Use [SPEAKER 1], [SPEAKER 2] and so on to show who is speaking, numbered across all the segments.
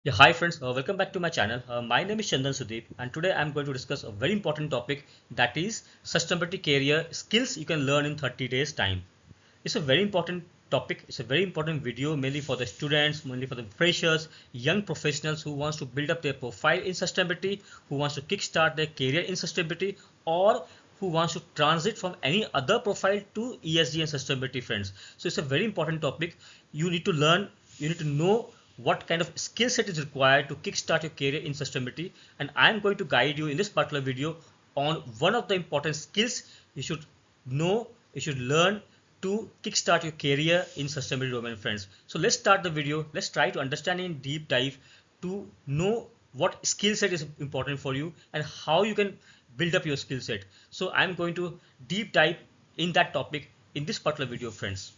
[SPEAKER 1] Yeah, hi friends, welcome back to my channel. My name is Chandan Sudeep, and today I'm going to discuss a very important topic, that is sustainability career skills you can learn in 30 days time. It's a very important topic. It's a very important video, mainly for the students, mainly for the freshers, young professionals who wants to build up their profile in sustainability, who wants to kickstart their career in sustainability, or who wants to transit from any other profile to ESG and sustainability, friends. So it's a very important topic. You need to learn, you need to know what kind of skill set is required to kickstart your career in sustainability, and I'm going to guide you in this particular video on one of the important skills you should know, you should learn to kickstart your career in sustainability domain, friends. So let's start the video. Let's try to understand in deep dive to know what skill set is important for you and how you can build up your skill set. So I'm going to deep dive in that topic in this particular video, friends.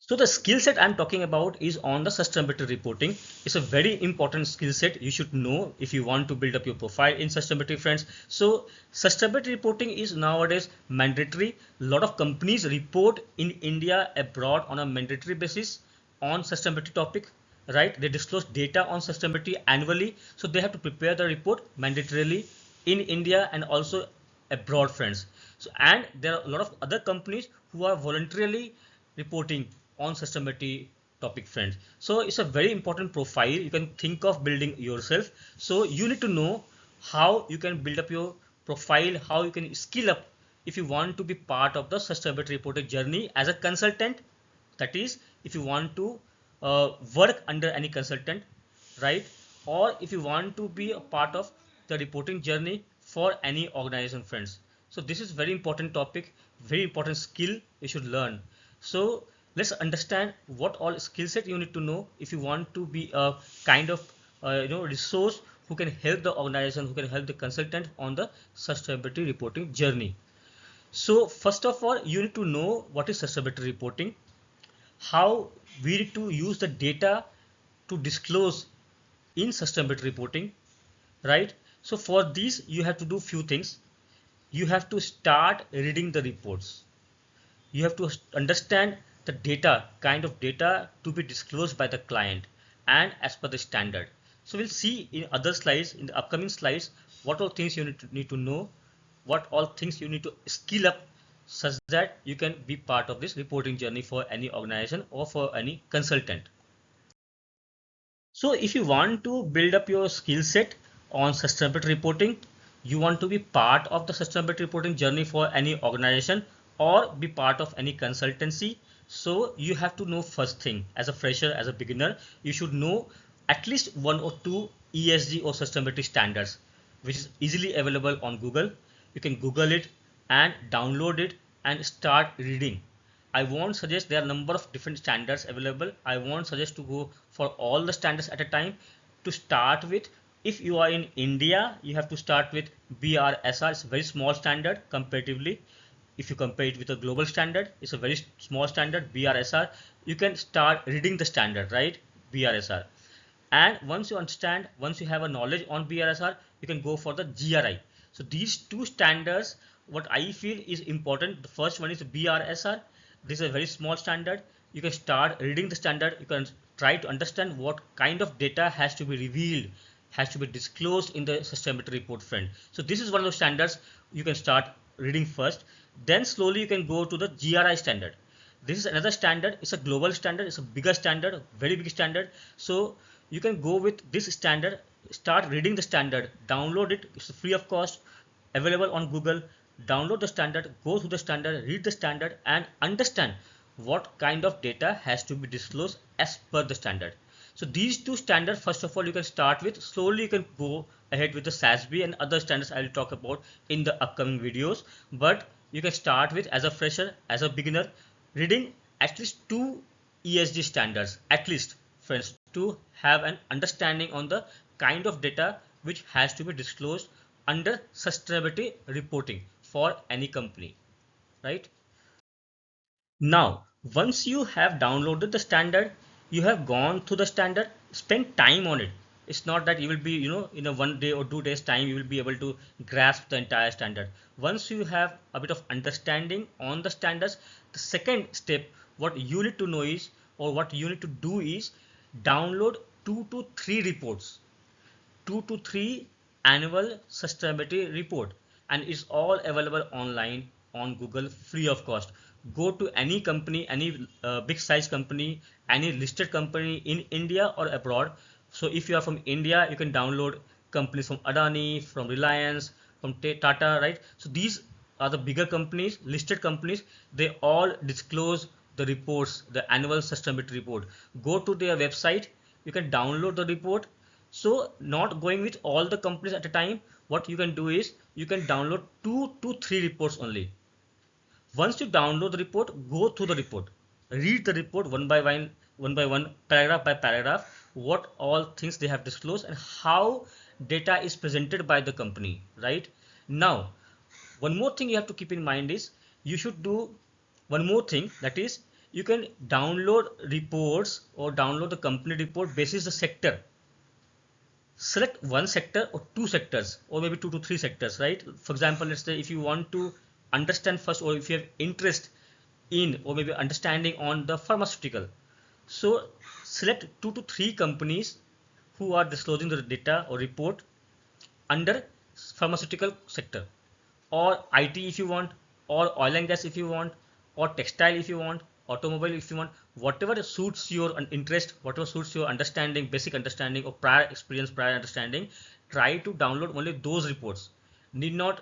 [SPEAKER 1] So the skill set I'm talking about is on the sustainability reporting. It's a very important skill set you should know if you want to build up your profile in sustainability, friends. So sustainability reporting is nowadays mandatory. A lot of companies report in India, abroad on a mandatory basis on sustainability topic, right? They disclose data on sustainability annually. So they have to prepare the report mandatorily in India and also abroad, friends. So, and there are a lot of other companies who are voluntarily reporting on sustainability topic, friends. So it's a very important profile you can think of building yourself. So you need to know how you can build up your profile, how you can skill up if you want to be part of the sustainability reporting journey as a consultant. That is, if you want to work under any consultant, right? Or if you want to be a part of the reporting journey for any organization, friends. So this is very important topic, very important skill you should learn. So let's understand what all skill set you need to know if you want to be a kind of resource who can help the organization, who can help the consultant on the sustainability reporting journey. So first of all, you need to know what is sustainability reporting, how we need to use the data to disclose in sustainability reporting, right? So for this you have to do few things. You have to start reading the reports. You have to understand the data, kind of data to be disclosed by the client and as per the standard. So we'll see in other slides, in the upcoming slides, what all things you need to know, what all things you need to skill up such that you can be part of this reporting journey for any organization or for any consultant. So if you want to build up your skill set on sustainability reporting, you want to be part of the sustainability reporting journey for any organization or be part of any consultancy. So you have to know first thing, as a fresher, as a beginner, you should know at least one or two ESG or sustainability standards, which is easily available on Google. You can Google it and download it and start reading. I won't suggest, there are a number of different standards available. I won't suggest to go for all the standards at a time. To start with, if you are in India, you have to start with BRSR. It's a very small standard comparatively. If you compare it with a global standard, it's a very small standard, BRSR. You can start reading the standard, right? BRSR. And once you understand, once you have a knowledge on BRSR, you can go for the GRI. So these two standards, what I feel is important. The first one is BRSR. This is a very small standard. You can start reading the standard. You can try to understand what kind of data has to be revealed, has to be disclosed in the sustainability report, friend. So this is one of the standards you can start reading first. Then slowly you can go to the GRI standard. This is another standard. It's a global standard. It's a bigger standard, very big standard. So you can go with this standard, start reading the standard, download it. It's free of cost, available on Google. Download the standard, go through the standard, read the standard and understand what kind of data has to be disclosed as per the standard. So these two standards, first of all, you can start with. Slowly you can go ahead with the SASB and other standards I will talk about in the upcoming videos. But you can start with, as a fresher, as a beginner, reading at least two ESG standards, at least, friends, to have an understanding on the kind of data which has to be disclosed under sustainability reporting for any company, right? Now, once you have downloaded the standard, you have gone through the standard, spend time on it. It's not that you will be, in a 1 day or 2 days time, you will be able to grasp the entire standard. Once you have a bit of understanding on the standards, the second step, what you need to know is, or what you need to do is, download 2 to 3 reports, 2 to 3 annual sustainability report, and it's all available online on Google free of cost. Go to any company, any big size company, any listed company in India or abroad. So if you are from India, you can download companies from Adani, from Reliance, from Tata, right? So these are the bigger companies, listed companies. They all disclose the reports, the annual sustainability report. Go to their website, you can download the report. So not going with all the companies at a time, what you can do is you can download 2 to 3 reports only. Once you download the report, go through the report, read the report one by one, paragraph by paragraph, what all things they have disclosed and how data is presented by the company, right? Now, one more thing you have to keep in mind is you should do one more thing, that is you can download reports or download the company report basis the sector. Select one sector or two sectors or maybe 2 to 3 sectors, right? For example, let's say if you want to understand first, or if you have interest in or maybe understanding on the pharmaceutical, so select 2 to 3 companies who are disclosing the data or report under pharmaceutical sector, or IT if you want, or oil and gas if you want, or textile if you want, automobile if you want, whatever suits your interest, whatever suits your understanding, basic understanding or prior experience, prior understanding, try to download only those reports. Need not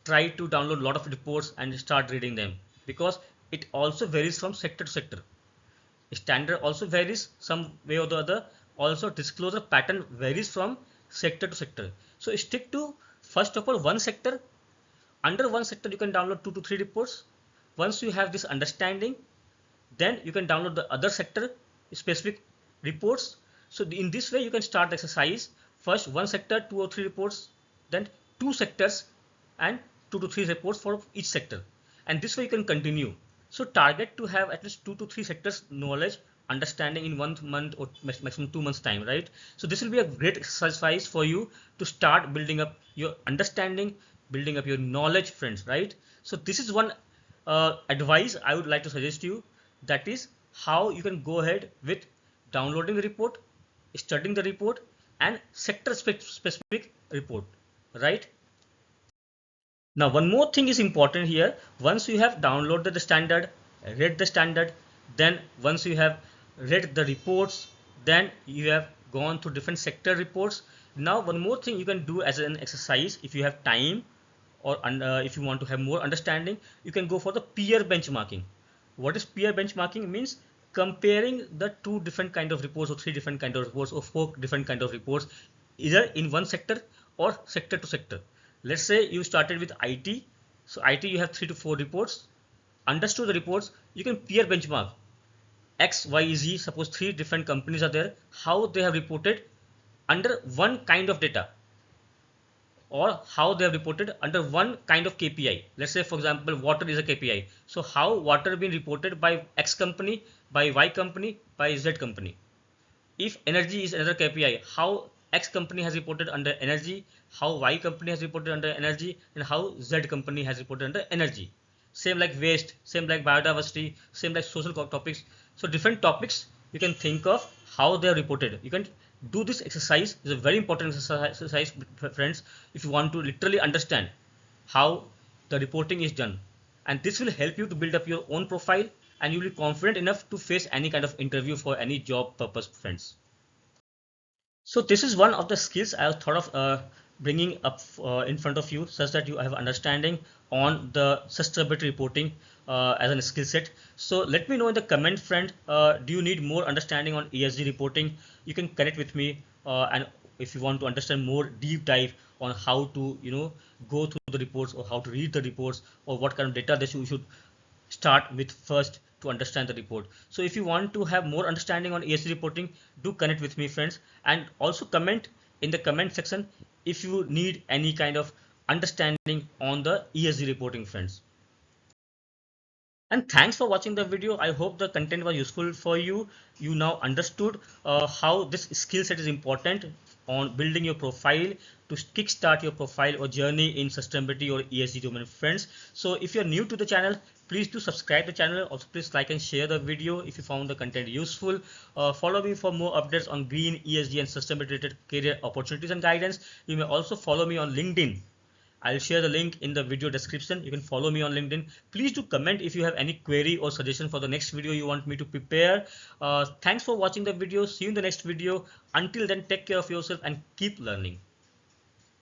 [SPEAKER 1] try to download a lot of reports and start reading them, because it also varies from sector to sector. Standard also varies some way or the other. Also disclosure pattern varies from sector to sector. So stick to first of all one sector. Under one sector you can download 2 to 3 reports. Once you have this understanding, then you can download the other sector specific reports. So in this way you can start the exercise. First one sector, 2 or 3 reports, then 2 sectors and 2 to 3 reports for each sector, and this way you can continue. So target to have at least 2 to 3 sectors knowledge understanding in 1 month or maximum 2 months time, right? So this will be a great exercise for you to start building up your understanding, building up your knowledge, friends, right? So this is one advice I would like to suggest you, that is how you can go ahead with downloading the report, studying the report and sector specific report, right? Now one more thing is important here. Once you have downloaded the standard, read the standard, then once you have read the reports, then you have gone through different sector reports. Now one more thing you can do as an exercise, if you have time or if you want to have more understanding, you can go for the peer benchmarking. What is peer benchmarking? Means comparing the 2 different kind of reports or 3 different kind of reports or 4 different kind of reports, either in one sector or sector to sector. Let's say you started with IT. So IT you have 3 to 4 reports. Understood the reports, you can peer benchmark X, Y, Z. Suppose 3 different companies are there, how they have reported under one kind of data, or how they have reported under one kind of KPI. Let's say for example water is a KPI. So how water been reported by X company, by Y company, by Z company. If energy is another KPI, how X company has reported under energy, how Y company has reported under energy, and how Z company has reported under energy. Same like waste, same like biodiversity, same like social topics. So different topics you can think of how they are reported. You can do this exercise. It's a very important exercise, friends, if you want to literally understand how the reporting is done. And this will help you to build up your own profile, and you will be confident enough to face any kind of interview for any job purpose, friends. So this is one of the skills I thought of bringing up in front of you, such that you have understanding on the sustainability reporting as a skill set. So let me know in the comment, friend, do you need more understanding on ESG reporting? You can connect with me, and if you want to understand more deep dive on how to go through the reports, or how to read the reports, or what kind of data that you should start with first to understand the report. So if you want to have more understanding on ESG reporting, do connect with me, friends, and also comment in the comment section if you need any kind of understanding on the ESG reporting, friends. And thanks for watching the video. I hope the content was useful for you. You now understood how this skill set is important on building your profile to kickstart your profile or journey in sustainability or ESG domain, friends. So if you're new to the channel, please do subscribe the channel. Also, please like and share the video if you found the content useful. Follow me for more updates on green, ESG and sustainability related career opportunities and guidance. You may also follow me on LinkedIn. I'll share the link in the video description. You can follow me on LinkedIn. Please do comment if you have any query or suggestion for the next video you want me to prepare. Thanks for watching the video. See you in the next video. Until then, take care of yourself and keep learning.